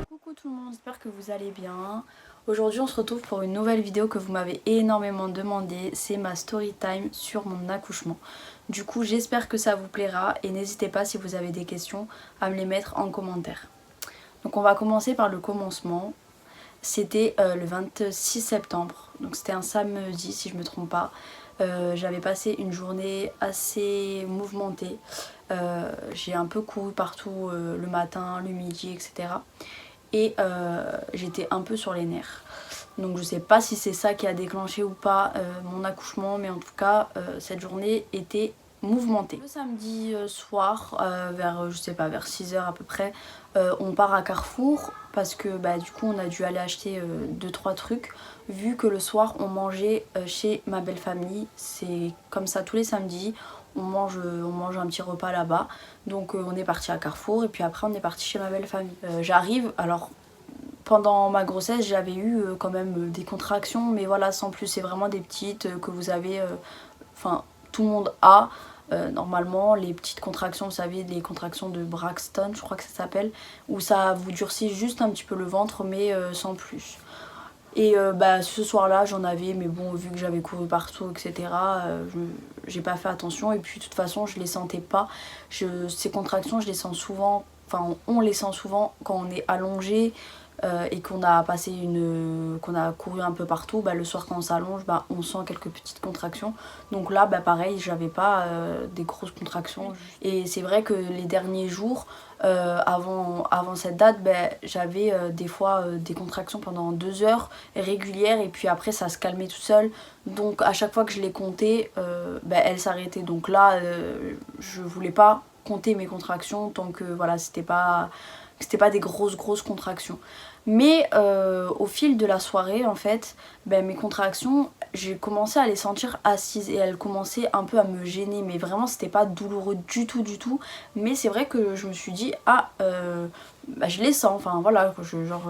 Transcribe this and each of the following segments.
Coucou tout le monde, j'espère que vous allez bien. Aujourd'hui on se retrouve pour une nouvelle vidéo que vous m'avez énormément demandé. C'est ma story time sur mon accouchement. Du coup j'espère que ça vous plaira et n'hésitez pas si vous avez des questions à me les mettre en commentaire. Donc on va commencer par le commencement. C'était le 26 septembre, donc c'était un samedi si je me trompe pas. J'avais passé une journée assez mouvementée. J'ai un peu couru partout le matin, le midi, etc. Et j'étais un peu sur les nerfs. Donc je sais pas si c'est ça qui a déclenché ou pas mon accouchement, mais en tout cas cette journée était mouvementée. Le samedi soir, vers je sais pas, vers 6 h à peu près, on part à Carrefour parce que du coup on a dû aller acheter 2-3 trucs vu que le soir on mangeait chez ma belle famille. C'est comme ça tous les samedis. On mange un petit repas là-bas. Donc on est parti à Carrefour et puis après on est parti chez ma belle famille. J'arrive, alors pendant ma grossesse j'avais eu quand même des contractions, mais voilà, sans plus, c'est vraiment des petites que vous avez, enfin tout le monde a. Normalement les petites contractions, vous savez, les contractions de Braxton je crois que ça s'appelle, où ça vous durcit juste un petit peu le ventre mais sans plus. Et ce soir là j'en avais, mais bon vu que j'avais couru partout etc, j'ai pas fait attention et puis de toute façon je les sentais pas. Ces contractions je les sens souvent, enfin on les sent souvent quand on est allongé et qu'on a qu'on a couru un peu partout. Le soir quand on s'allonge on sent quelques petites contractions. Donc là pareil, j'avais pas des grosses contractions. Et c'est vrai que les derniers jours avant cette date, j'avais des fois des contractions pendant 2 heures régulières et puis après ça se calmait tout seul. Donc à chaque fois que je les comptais, elles s'arrêtaient. Donc là je voulais pas compter mes contractions tant que voilà c'était pas des grosses contractions. Mais au fil de la soirée en fait, mes contractions, j'ai commencé à les sentir assises et elles commençaient un peu à me gêner, mais vraiment c'était pas douloureux du tout. Mais c'est vrai que je me suis dit je les sens, enfin voilà,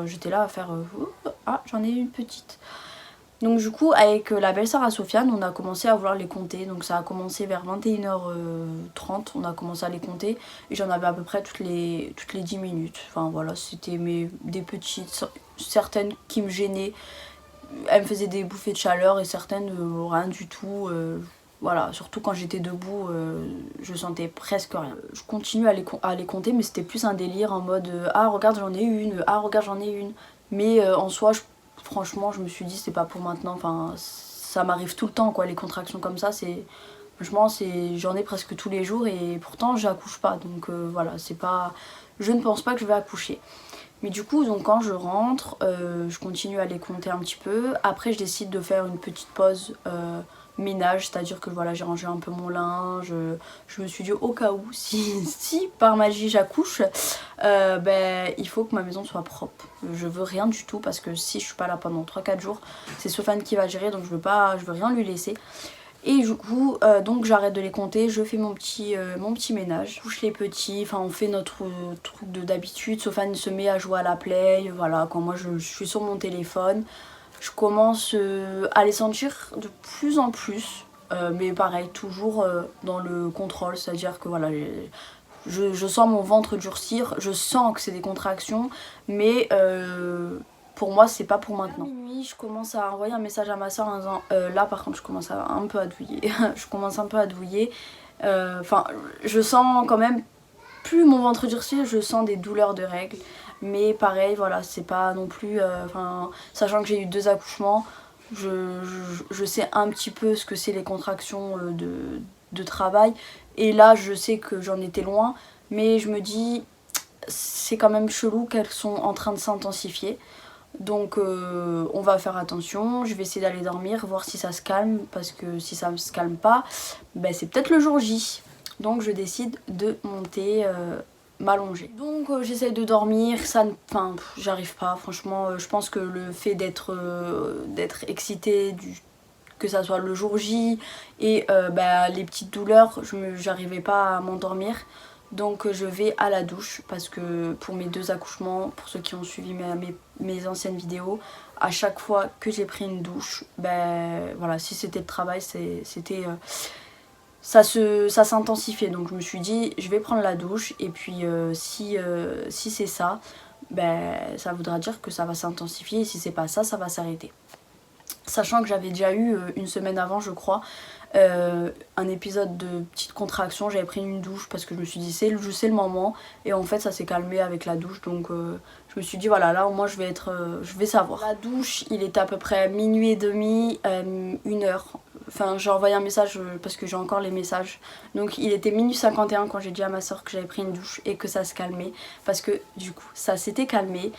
j'étais là à faire j'en ai une petite. Donc du coup avec la belle-sœur à Sofiane on a commencé à vouloir les compter. Donc ça a commencé vers 21h30, on a commencé à les compter et j'en avais à peu près toutes les 10 minutes. Enfin voilà, c'était des petites, certaines qui me gênaient, elles me faisaient des bouffées de chaleur et certaines rien du tout. Voilà, surtout quand j'étais debout, je sentais presque rien. Je continue à les compter, mais c'était plus un délire en mode ah regarde j'en ai une, ah regarde j'en ai une. Mais en soi franchement je me suis dit c'est pas pour maintenant, enfin ça m'arrive tout le temps quoi, les contractions comme ça, franchement j'en ai presque tous les jours et pourtant j'accouche pas, donc voilà, c'est pas, je ne pense pas que je vais accoucher. Mais du coup donc quand je rentre, je continue à les compter un petit peu. Après je décide de faire une petite pause ménage, c'est à dire que voilà, j'ai rangé un peu mon linge. Je me suis dit au cas où si par magie j'accouche, il faut que ma maison soit propre. Je veux rien du tout parce que si je suis pas là pendant 3-4 jours, c'est Sofiane qui va gérer, donc je veux rien lui laisser. Et du coup donc j'arrête de les compter, je fais mon petit ménage, je couche les petits, enfin on fait notre truc d'habitude. Sofiane se met à jouer à la play, voilà, quand moi je suis sur mon téléphone. Je commence à les sentir de plus en plus, mais pareil, toujours dans le contrôle, c'est-à-dire que voilà, je sens mon ventre durcir, je sens que c'est des contractions, mais pour moi c'est pas pour maintenant. À minuit, je commence à envoyer un message à ma soeur en disant là par contre je commence un peu à douiller, je commence un peu à douiller, enfin je sens quand même plus mon ventre durcir, je sens des douleurs de règles. Mais pareil, voilà, c'est pas non plus, sachant que j'ai eu 2 accouchements, je sais un petit peu ce que c'est les contractions de travail. Et là, je sais que j'en étais loin, mais je me dis, c'est quand même chelou qu'elles sont en train de s'intensifier. Donc on va faire attention, je vais essayer d'aller dormir, voir si ça se calme, parce que si ça ne se calme pas, c'est peut-être le jour J. Donc je décide de monter, m'allonger. Donc j'essaye de dormir, j'arrive pas, franchement. Je pense que le fait d'être excitée, que ça soit le jour J et les petites douleurs, j'arrivais pas à m'endormir. Donc je vais à la douche parce que pour mes 2 accouchements, pour ceux qui ont suivi mes anciennes vidéos, à chaque fois que j'ai pris une douche, voilà, si c'était le travail, c'était ça s'intensifiait. Donc je me suis dit je vais prendre la douche et puis si c'est ça, ben ça voudra dire que ça va s'intensifier, et si c'est pas ça, ça va s'arrêter. Sachant que j'avais déjà eu une semaine avant, je crois, un épisode de petite contraction. J'avais pris une douche parce que je me suis dit c'est le moment, et en fait ça s'est calmé avec la douche. Donc je me suis dit voilà, là au moins je vais savoir. La douche, il était à peu près minuit et demi, 1h. Enfin j'ai envoyé un message parce que j'ai encore les messages. Donc il était minuit 51 quand j'ai dit à ma soeur que j'avais pris une douche et que ça se calmait. Parce que du coup ça s'était calmé.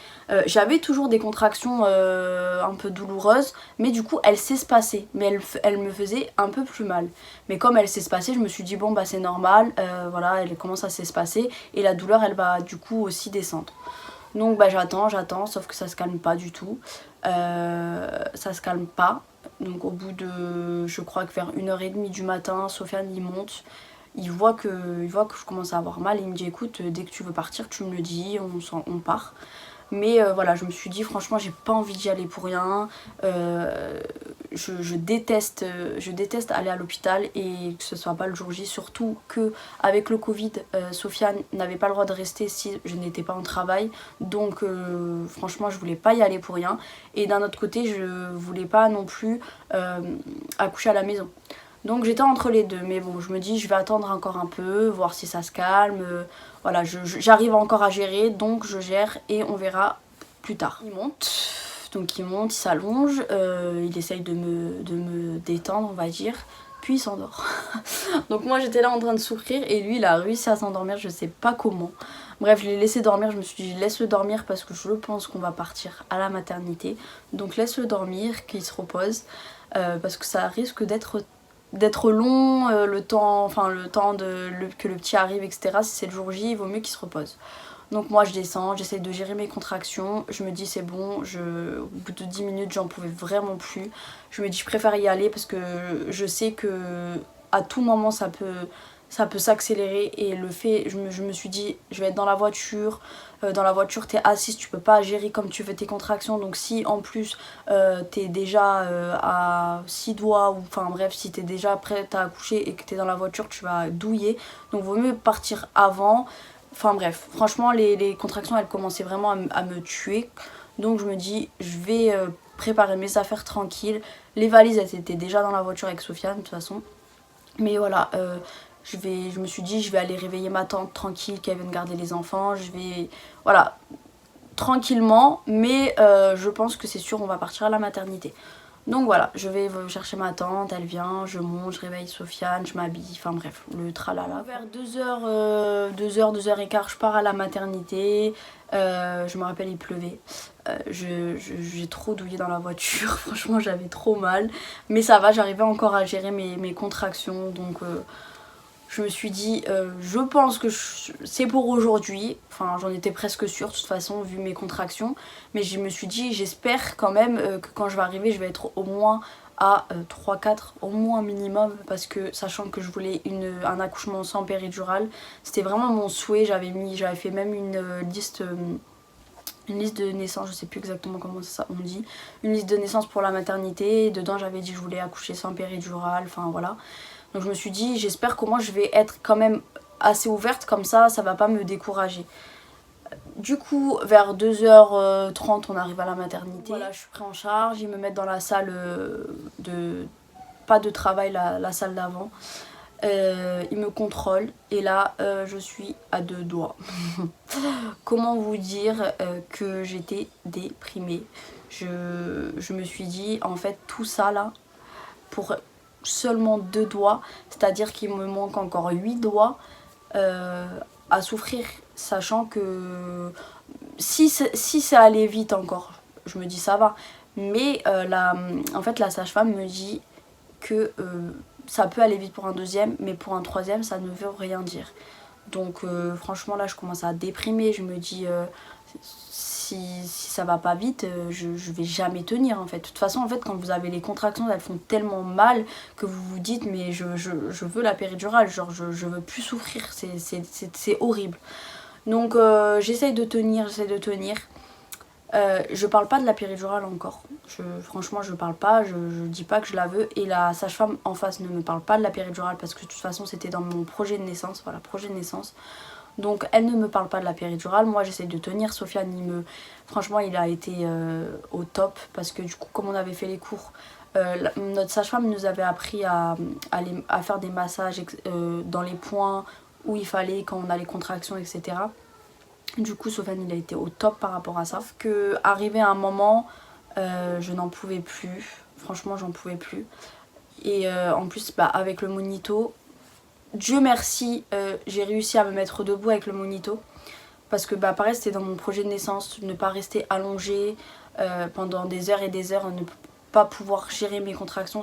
J'avais toujours des contractions un peu douloureuses, mais du coup elles s'espaçaient. Mais elles me faisaient un peu plus mal. Mais comme elles s'espaçaient, je me suis dit bon bah c'est normal. Voilà, elles commencent à s'espacer et la douleur elle va du coup aussi descendre. Donc bah j'attends, sauf que ça se calme pas du tout. Ça se calme pas. Donc au bout de, je crois que vers 1h30 du matin, Sofiane il monte. Il voit que je commence à avoir mal et il me dit écoute, dès que tu veux partir, tu me le dis, on part. Mais voilà, je me suis dit franchement j'ai pas envie d'y aller pour rien. Je déteste aller à l'hôpital, et que ce soit pas le jour J, surtout que avec le Covid, Sofiane n'avait pas le droit de rester si je n'étais pas en travail. Donc franchement je voulais pas y aller pour rien. Et d'un autre côté je voulais pas non plus accoucher à la maison. Donc j'étais entre les deux, mais bon je me dis je vais attendre encore un peu, voir si ça se calme. Voilà, j'arrive encore à gérer, donc je gère et on verra plus tard. Il monte, il s'allonge, il essaye de me détendre on va dire, puis il s'endort. Donc moi j'étais là en train de souffrir et lui il a réussi à s'endormir, je sais pas comment. Bref, je l'ai laissé dormir, je me suis dit laisse-le dormir parce que je pense qu'on va partir à la maternité. Donc laisse-le dormir, qu'il se repose, parce que ça risque d'être long, le temps que le petit arrive, etc. Si c'est le jour J, il vaut mieux qu'il se repose. Donc moi je descends, j'essaye de gérer mes contractions, je me dis c'est bon, au bout de 10 minutes j'en pouvais vraiment plus. Je me dis je préfère y aller parce que je sais que à tout moment ça peut s'accélérer, et je me suis dit je vais être dans la voiture t'es assise, tu peux pas gérer comme tu veux tes contractions, donc si en plus t'es déjà à 6 doigts, ou enfin bref si t'es déjà prête à accoucher et que t'es dans la voiture tu vas douiller, donc vaut mieux partir avant. Enfin bref, franchement les contractions elles commençaient vraiment à me tuer, donc je me dis je vais préparer mes affaires tranquilles. Les valises elles étaient déjà dans la voiture avec Sofiane de toute façon, mais voilà, je me suis dit je vais aller réveiller ma tante tranquille qui vienne garder les enfants, je vais, voilà, tranquillement, mais je pense que c'est sûr on va partir à la maternité. Donc voilà, je vais chercher ma tante, elle vient, je monte, je réveille Sofiane, je m'habille, enfin bref, le tralala. Vers 2h, 2h15, je pars à la maternité. Je me rappelle il pleuvait. J'ai trop douillé dans la voiture, franchement j'avais trop mal. Mais ça va, j'arrivais encore à gérer mes contractions, donc je me suis dit je pense que c'est pour aujourd'hui. Enfin j'en étais presque sûre de toute façon vu mes contractions. Mais je me suis dit j'espère quand même que quand je vais arriver je vais être au moins à 3-4 au moins minimum, parce que sachant que je voulais un accouchement sans péridurale, c'était vraiment mon souhait. J'avais fait même une liste de naissance, je sais plus exactement comment ça on dit, une liste de naissance pour la maternité, et dedans j'avais dit que je voulais accoucher sans péridurale, enfin voilà. Donc je me suis dit j'espère qu'au moins je vais être quand même assez ouverte, comme ça va pas me décourager. Du coup vers 2h30 on arrive à la maternité. Voilà, je suis prise en charge, ils me mettent dans la salle pas de travail, la salle d'avant. Ils me contrôlent et là je suis à 2 doigts. Comment vous dire que j'étais déprimée. Je me suis dit en fait tout ça là pour seulement 2 doigts, c'est à dire qu'il me manque encore 8 doigts à souffrir, sachant que si ça allait vite encore je me dis ça va, mais en fait la sage-femme me dit que ça peut aller vite pour un deuxième, mais pour un troisième ça ne veut rien dire. Donc franchement là je commence à déprimer, je me dis si ça va pas vite, je vais jamais tenir en fait. De toute façon en fait quand vous avez les contractions elles font tellement mal que vous vous dites mais je veux la péridurale, genre je veux plus souffrir, c'est horrible. Donc j'essaye de tenir. Je parle pas de la péridurale encore. Franchement, je parle pas, je dis pas que je la veux. Et la sage-femme en face ne me parle pas de la péridurale parce que de toute façon, c'était dans mon projet de naissance. Voilà, projet de naissance. Donc, elle ne me parle pas de la péridurale. Moi, j'essaie de tenir. Sofiane, franchement, il a été au top parce que du coup, comme on avait fait les cours, notre sage-femme nous avait appris à faire des massages dans les points où il fallait quand on a les contractions, etc. Du coup, Sofiane, il a été au top par rapport à ça. Sauf que, arrivé à un moment, je n'en pouvais plus. Franchement, j'en pouvais plus. Et en plus, avec le monito, Dieu merci, j'ai réussi à me mettre debout avec le monito. Parce que, pareil, c'était dans mon projet de naissance, ne pas rester allongée pendant des heures et des heures, ne pas pouvoir gérer mes contractions.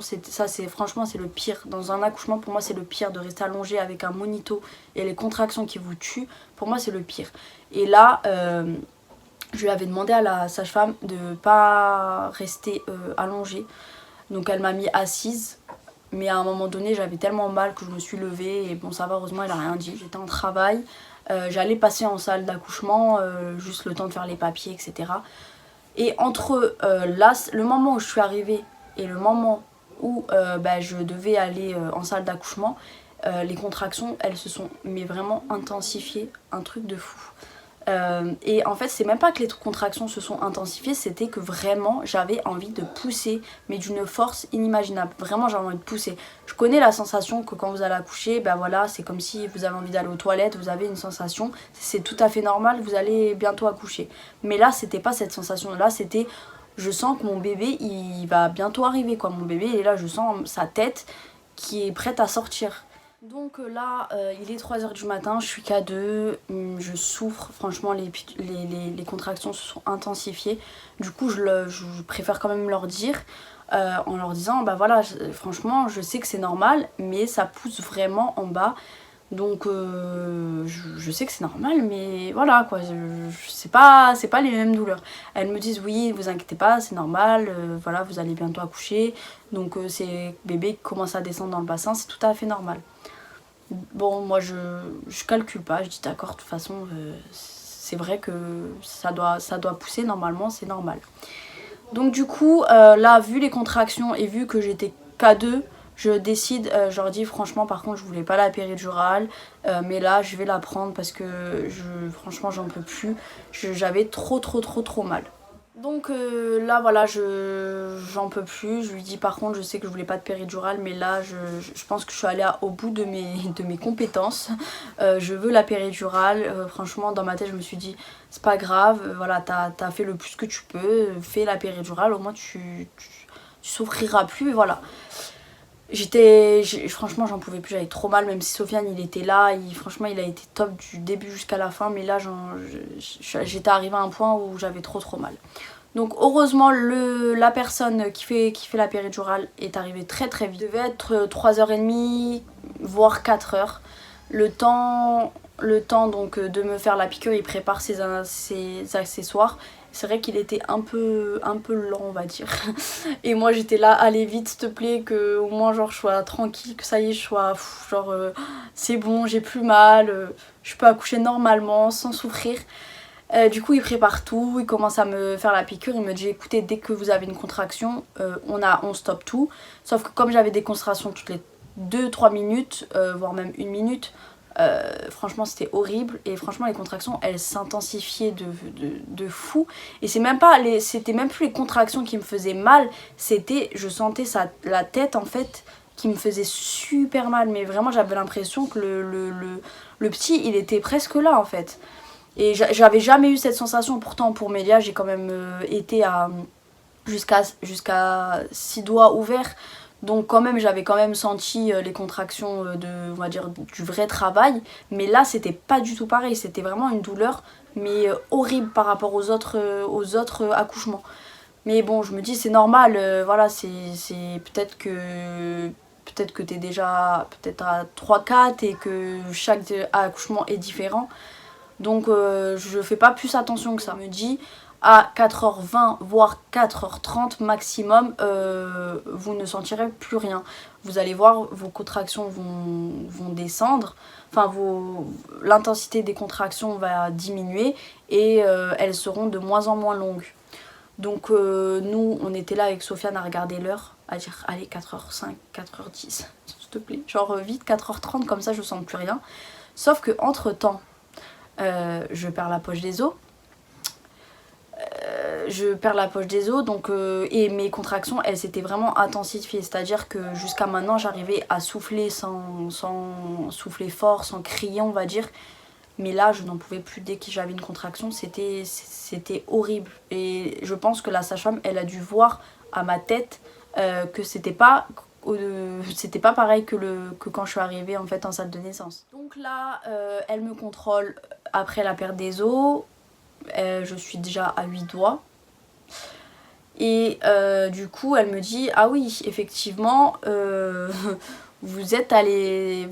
Franchement, c'est le pire. Dans un accouchement, pour moi, c'est le pire de rester allongée avec un monito et les contractions qui vous tuent. Pour moi, c'est le pire. Et là, je lui avais demandé à la sage-femme de ne pas rester allongée. Donc, elle m'a mis assise. Mais à un moment donné, j'avais tellement mal que je me suis levée. Et bon, ça va, heureusement, elle a rien dit. J'étais en travail. J'allais passer en salle d'accouchement, juste le temps de faire les papiers, etc. Et entre le moment où je suis arrivée et le moment où je devais aller en salle d'accouchement, les contractions, elles se sont vraiment intensifiées, un truc de fou. Et en fait, c'est même pas que les contractions se sont intensifiées, c'était que vraiment j'avais envie de pousser, mais d'une force inimaginable. Vraiment, j'avais envie de pousser. Je connais la sensation que quand vous allez accoucher, voilà, c'est comme si vous avez envie d'aller aux toilettes, vous avez une sensation, c'est tout à fait normal, vous allez bientôt accoucher. Mais là, c'était pas cette sensation-là, c'était je sens que mon bébé, il va bientôt arriver, quoi. Mon bébé, il est là, je sens sa tête qui est prête à sortir. Donc là, il est 3h du matin, je suis K2, je souffre, franchement les contractions se sont intensifiées. Du coup, je préfère quand même leur dire, en leur disant, voilà, franchement, je sais que c'est normal, mais ça pousse vraiment en bas. Donc je sais que c'est normal, mais voilà quoi, c'est pas les mêmes douleurs. Elles me disent oui, vous inquiétez pas, c'est normal, voilà, vous allez bientôt accoucher. Donc c'est bébé qui commence à descendre dans le bassin, c'est tout à fait normal. Bon, moi je calcule pas, je dis d'accord, de toute façon c'est vrai que ça doit pousser normalement, c'est normal. Donc du coup, là, vu les contractions et vu que j'étais K2, je décide, je leur dis franchement par contre je voulais pas la péridurale, mais là je vais la prendre parce que franchement j'en peux plus, j'avais trop mal. Donc là voilà, j'en peux plus, je lui dis par contre je sais que je voulais pas de péridurale, mais là je pense que je suis allée au bout de mes compétences. Je veux la péridurale, franchement dans ma tête je me suis dit c'est pas grave, voilà, t'as fait le plus que tu peux, fais la péridurale, au moins tu souffriras plus, et voilà. Franchement j'en pouvais plus, j'avais trop mal, même si Sofiane il était là, franchement il a été top du début jusqu'à la fin, mais là j'étais arrivée à un point où j'avais trop mal. Donc heureusement la personne qui fait la péridurale est arrivée très vite. Il devait être 3h30 voire 4h. Le temps donc de me faire la piqûre, il prépare ses accessoires. C'est vrai qu'il était un peu lent, on va dire. Et moi j'étais là, allez vite s'il te plaît, que au moins genre je sois tranquille, que ça y est, je sois c'est bon, j'ai plus mal, je peux accoucher normalement sans souffrir. Du coup il prépare tout, il commence à me faire la piqûre, il me dit écoutez, dès que vous avez une contraction, on stoppe tout. Sauf que comme j'avais des contractions toutes les 2-3 minutes, voire même 1 minute, franchement c'était horrible. Et franchement les contractions elles s'intensifiaient de fou. Et c'était même plus les contractions qui me faisaient mal, je sentais la tête en fait qui me faisait super mal. Mais vraiment j'avais l'impression que le petit il était presque là en fait. Et j'avais jamais eu cette sensation, pourtant pour Mélia j'ai quand même été jusqu'à 6 doigts ouverts. Donc quand même j'avais quand même senti les contractions on va dire du vrai travail. Mais là c'était pas du tout pareil, c'était vraiment une douleur mais horrible par rapport aux autres accouchements. Mais bon je me dis c'est normal, voilà, c'est peut-être que t'es déjà peut-être à 3-4 et que chaque accouchement est différent. Donc je fais pas plus attention que ça. Je me dis à 4h20 voire 4h30 maximum, vous ne sentirez plus rien. Vous allez voir, vos contractions vont descendre, enfin l'intensité des contractions va diminuer et elles seront de moins en moins longues. Donc nous on était là avec Sofiane à regarder l'heure, à dire allez 4h05, 4h10 s'il te plaît, genre vite 4h30 comme ça je sens plus rien. Sauf que entre temps je perds la poche des os. Donc, et mes contractions elles s'étaient vraiment intensifiées, c'est à dire que jusqu'à maintenant j'arrivais à souffler sans souffler fort, sans crier on va dire, mais là je n'en pouvais plus. Dès que j'avais une contraction c'était horrible, et je pense que la sage-femme elle a dû voir à ma tête que c'était pas pareil que quand je suis arrivée en fait en salle de naissance. Donc là elle me contrôle après la perte des os. Je suis déjà à 8 doigts. Et du coup elle me dit ah oui effectivement vous êtes allé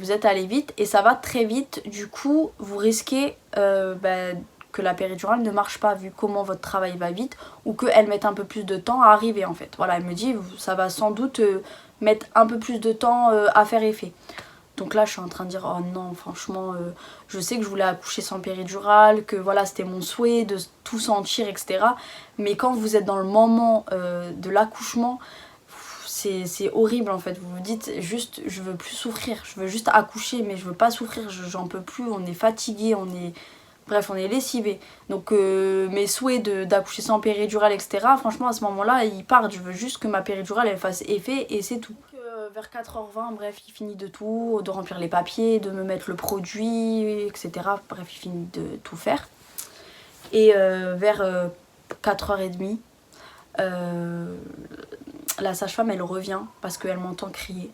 vite et ça va très vite, du coup vous risquez que la péridurale ne marche pas vu comment votre travail va vite, ou qu'elle mette un peu plus de temps à arriver en fait. Voilà, elle me dit ça va sans doute mettre un peu plus de temps à faire effet. Donc là je suis en train de dire oh non franchement je sais que je voulais accoucher sans péridurale, que voilà c'était mon souhait de tout sentir etc. Mais quand vous êtes dans le moment de l'accouchement c'est horrible en fait. Vous vous dites juste je veux plus souffrir, je veux juste accoucher mais je veux pas souffrir, j'en peux plus, on est fatigué, bref on est lessivé. Donc mes souhaits d'accoucher sans péridurale etc. franchement à ce moment là ils partent, je veux juste que ma péridurale elle fasse effet et c'est tout. Vers 4h20, bref, il finit de remplir les papiers, de me mettre le produit, etc. Bref, il finit de tout faire. Et vers 4h30, la sage-femme, elle revient parce qu'elle m'entend crier.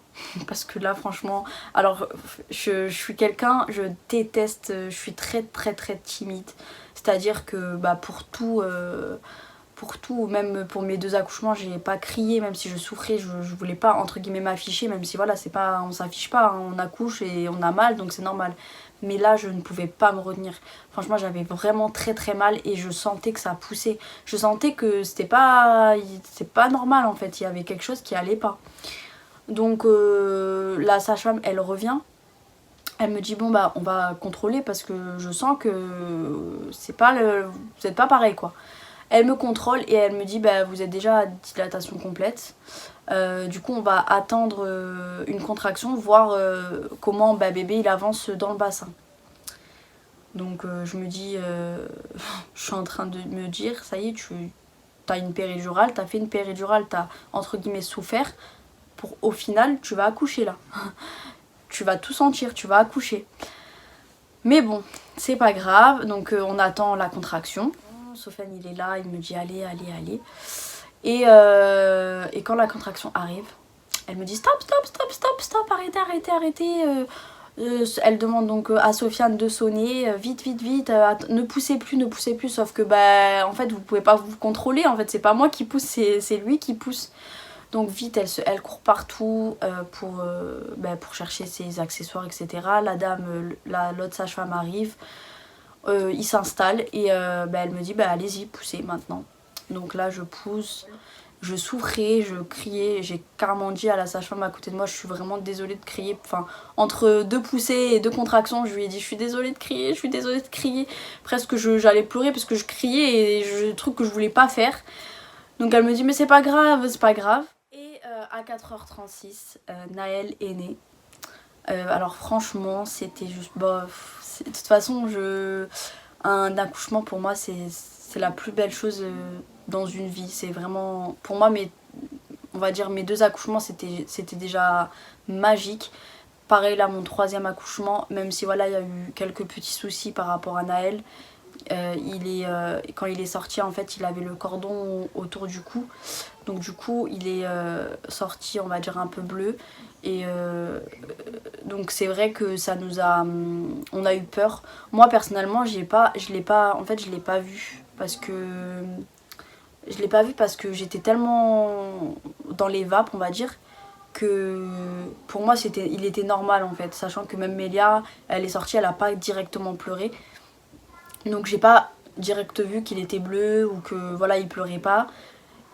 Parce que là, franchement... Alors, je suis quelqu'un, je déteste, je suis très très très timide. C'est-à-dire que pour tout, même pour mes 2 accouchements, j'ai pas crié, même si je souffrais, je voulais pas entre guillemets m'afficher, même si voilà, c'est pas, on s'affiche pas, hein, on accouche et on a mal donc c'est normal. Mais là je ne pouvais pas me retenir. Franchement j'avais vraiment très très mal et je sentais que ça poussait. Je sentais que c'est pas normal en fait, il y avait quelque chose qui allait pas. Donc la sage-femme elle revient. Elle me dit bon bah on va contrôler parce que je sens que vous êtes pas pareil quoi. Elle me contrôle et elle me dit bah vous êtes déjà à dilatation complète. Du coup on va attendre une contraction, voir comment bébé il avance dans le bassin. Donc je me dis, je suis en train de me dire ça y est, t'as une péridurale, t'as fait une péridurale, t'as entre guillemets souffert, pour au final tu vas accoucher là. Tu vas tout sentir, tu vas accoucher. Mais bon, c'est pas grave, donc on attend la contraction. Sofiane il est là, il me dit allez. Et quand la contraction arrive, elle me dit stop, arrêtez. Elle demande donc à Sofiane de sonner, vite, ne poussez plus, sauf que en fait vous pouvez pas vous contrôler, en fait c'est pas moi qui pousse, c'est lui qui pousse. Donc vite elle court partout pour chercher ses accessoires etc. La dame, l'autre sage-femme arrive. Il s'installe et elle me dit allez-y poussez maintenant. Donc là je pousse, je souffrais, je criais, j'ai carrément dit à la sage-femme à côté de moi je suis vraiment désolée de crier, enfin entre 2 poussées et 2 contractions je lui ai dit je suis désolée de crier, presque j'allais pleurer parce que je criais et truc que je voulais pas faire. Donc elle me dit mais c'est pas grave. Et à 4h36 Naël est né. Alors franchement c'était juste de toute façon un accouchement pour moi c'est la plus belle chose dans une vie. C'est vraiment pour moi on va dire mes 2 accouchements c'était déjà magique. Pareil là mon 3e accouchement, même si voilà il y a eu quelques petits soucis par rapport à Naël. Quand il est sorti en fait il avait le cordon autour du cou, donc du coup il est sorti on va dire un peu bleu et donc c'est vrai que on a eu peur. Moi personnellement je l'ai pas vu parce que j'étais tellement dans les vapes on va dire que pour moi il était normal en fait, sachant que même Mélia elle est sortie, elle a pas directement pleuré. Donc j'ai pas direct vu qu'il était bleu ou que voilà il pleurait pas.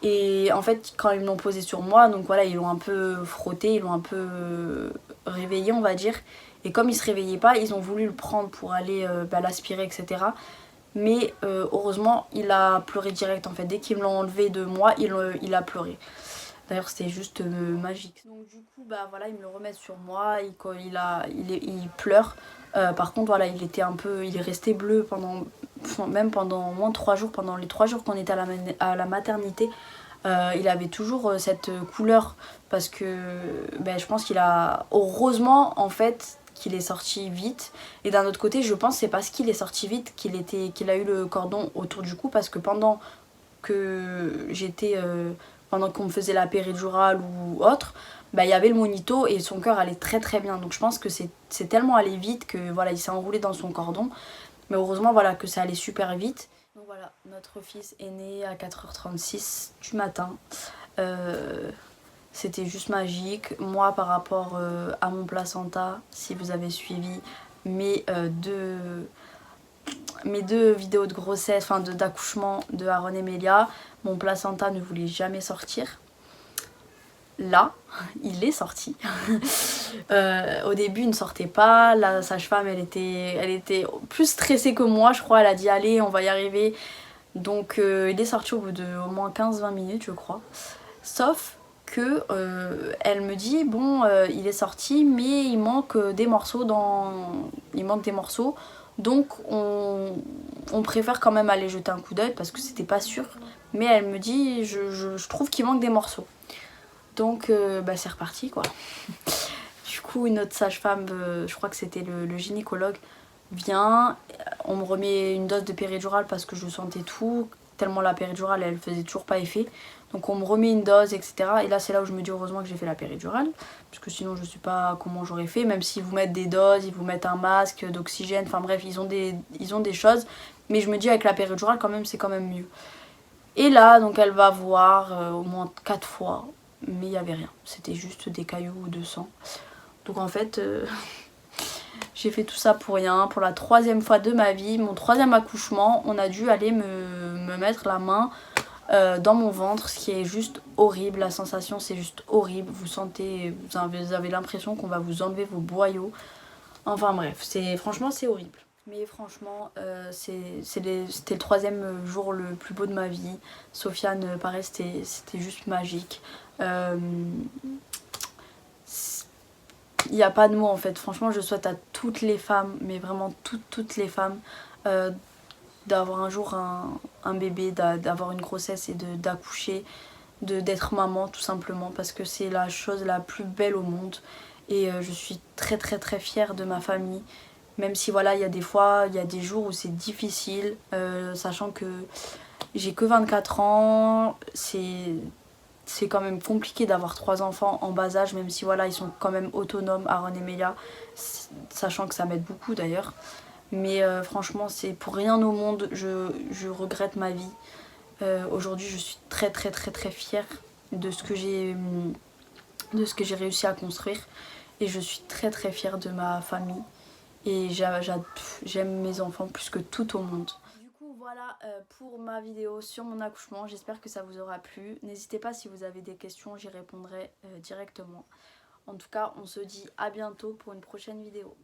Et en fait quand ils l'ont posé sur moi, donc voilà ils l'ont un peu frotté, ils l'ont un peu réveillé on va dire. Et comme il se réveillait pas, ils ont voulu le prendre pour aller l'aspirer etc. Mais heureusement il a pleuré direct en fait. Dès qu'ils me l'ont enlevé de moi, il a pleuré. D'ailleurs c'était juste magique. Donc du coup bah voilà, ils me le remettent sur moi, il pleure. Par contre voilà, il est resté bleu même pendant au moins 3 jours. Pendant les 3 jours qu'on était à la maternité, il avait toujours cette couleur parce que je pense qu'il a... Heureusement en fait qu'il est sorti vite. Et d'un autre côté je pense que c'est parce qu'il est sorti vite qu'il a eu le cordon autour du cou, parce que pendant qu'on me faisait la péridurale ou autre, il y avait le monito et son cœur allait très très bien. Donc je pense que c'est tellement allé vite que voilà, il s'est enroulé dans son cordon. Mais heureusement voilà, que ça allait super vite. Donc voilà, notre fils est né à 4h36 du matin. C'était juste magique. Moi par rapport à mon placenta, si vous avez suivi mes deux vidéos de grossesse, enfin d'accouchement de Aaron et Melia, mon placenta ne voulait jamais sortir. Là, il est sorti. Au début, il ne sortait pas. La sage-femme, elle était plus stressée que moi, je crois. Elle a dit allez, on va y arriver. Donc il est sorti au bout de au moins 15-20 minutes, je crois. Sauf que elle me dit bon, il est sorti, mais il manque des morceaux donc on préfère quand même aller jeter un coup d'œil parce que c'était pas sûr. Mais elle me dit je trouve qu'il manque des morceaux. Donc c'est reparti quoi. Du coup une autre sage-femme, je crois que c'était le gynécologue, vient. On me remet une dose de péridurale parce que je sentais tout, tellement la péridurale elle faisait toujours pas effet. Donc on me remet une dose, etc. Et là c'est là où je me dis heureusement que j'ai fait la péridurale, parce que sinon je sais pas comment j'aurais fait. Même s'ils vous mettent des doses, ils vous mettent un masque d'oxygène, enfin bref, ils ont des choses. Mais je me dis avec la péridurale quand même c'est quand même mieux. Et là donc elle va voir au moins 4 fois, mais il n'y avait rien. C'était juste des cailloux de sang. Donc en fait j'ai fait tout ça pour rien. Pour la 3e fois de ma vie, mon 3e accouchement, on a dû aller me mettre la main dans mon ventre, ce qui est juste horrible. La sensation c'est juste horrible. Vous avez l'impression qu'on va vous enlever vos boyaux. Enfin bref, franchement c'est horrible. Mais franchement c'était le 3e jour le plus beau de ma vie. Sofiane, pareil, c'était juste magique. Il n'y a pas de mots en fait. Franchement je souhaite à toutes les femmes, mais vraiment toutes les femmes, d'avoir un jour un bébé, d'avoir une grossesse et d'accoucher, d'être maman tout simplement, parce que c'est la chose la plus belle au monde. Et je suis très très très fière de ma famille, même si voilà, il y a des jours où c'est difficile, sachant que j'ai que 24 ans, c'est quand même compliqué d'avoir 3 enfants en bas âge, même si voilà, ils sont quand même autonomes, Aaron et Melia, sachant que ça m'aide beaucoup d'ailleurs. Mais franchement c'est pour rien au monde je regrette ma vie. Aujourd'hui je suis très très très très fière de ce que j'ai réussi à construire, et je suis très très fière de ma famille, et j'aime mes enfants plus que tout au monde. Du coup voilà pour ma vidéo sur mon accouchement, j'espère que ça vous aura plu. N'hésitez pas, si vous avez des questions, j'y répondrai directement. En tout cas on se dit à bientôt pour une prochaine vidéo.